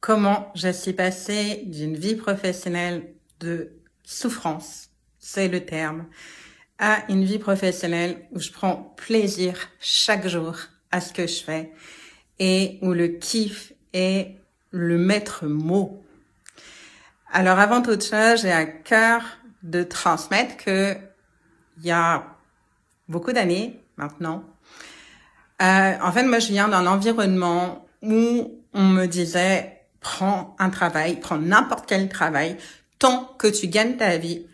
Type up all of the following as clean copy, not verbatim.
comment je suis passée d'une vie professionnelle de souffrance, c'est le terme, à une vie professionnelle où je prends plaisir chaque jour à ce que je fais et où le kiff est le maître mot. Alors avant toute chose, j'ai à cœur de transmettre que il y a beaucoup d'années maintenant, en fait, moi je viens d'un environnement où on me disait prends un travail, prends n'importe quel travail, tant que tu gagnes ta vie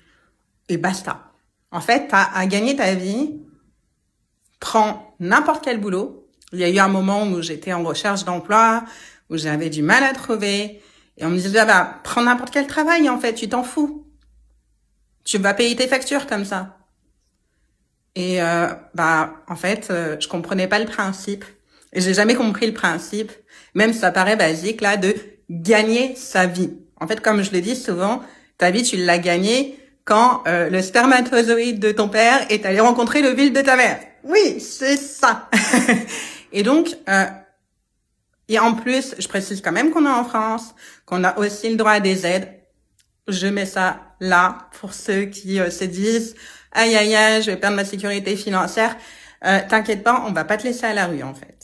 et basta. En fait, t'as à gagner ta vie, prends n'importe quel boulot. Il y a eu un moment où j'étais en recherche d'emploi, où j'avais du mal à trouver, et on me disait prends n'importe quel travail en fait, tu t'en fous. Tu vas payer tes factures comme ça. Et en fait, je comprenais pas le principe. Et j'ai jamais compris le principe, même si ça paraît basique là, de gagner sa vie. En fait, comme je le dis souvent, ta vie tu l'as gagnée quand le spermatozoïde de ton père est allé rencontrer le vil de ta mère. Oui, c'est ça. Et donc, et en plus, je précise quand même qu'on est en France, qu'on a aussi le droit à des aides. Je mets ça là pour ceux qui se disent aïe aïe aïe, je vais perdre ma sécurité financière. T'inquiète pas, on va pas te laisser à la rue en fait.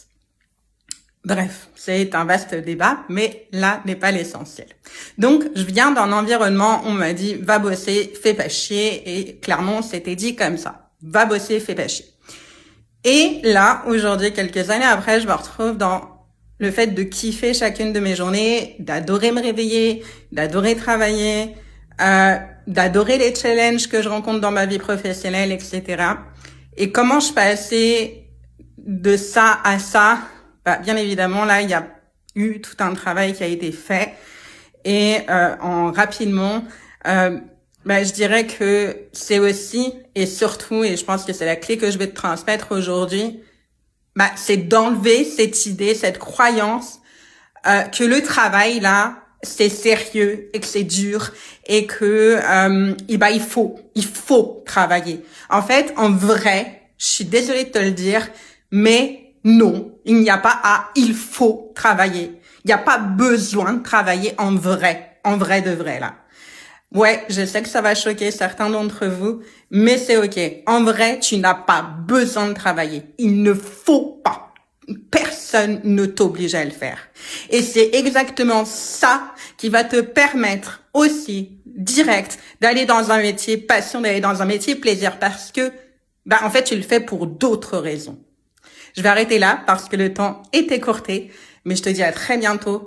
Bref, c'est un vaste débat, mais là n'est pas l'essentiel. Donc, je viens d'un environnement où on m'a dit va bosser, fais pas chier, et clairement c'était dit comme ça. Va bosser, fais pas chier. Et là, aujourd'hui, quelques années après, je me retrouve dans le fait de kiffer chacune de mes journées, d'adorer me réveiller, d'adorer travailler, d'adorer les challenges que je rencontre dans ma vie professionnelle, etc. Et comment je passais de ça à ça? Bien évidemment, là, il y a eu tout un travail qui a été fait. Et rapidement, je dirais que c'est aussi et surtout, et je pense que c'est la clé que je vais te transmettre aujourd'hui, c'est d'enlever cette idée, cette croyance que le travail là, c'est sérieux et que c'est dur et que il faut travailler. En fait, en vrai, je suis désolée de te le dire, mais non, il n'y a pas il faut travailler. Il n'y a pas besoin de travailler en vrai de vrai là. Ouais, je sais que ça va choquer certains d'entre vous, mais c'est ok. En vrai, tu n'as pas besoin de travailler. Il ne faut pas. Personne ne t'oblige à le faire. Et c'est exactement ça qui va te permettre aussi, direct, d'aller dans un métier passion, d'aller dans un métier plaisir, parce que, en fait, tu le fais pour d'autres raisons. Je vais arrêter là parce que le temps est écourté, mais je te dis à très bientôt.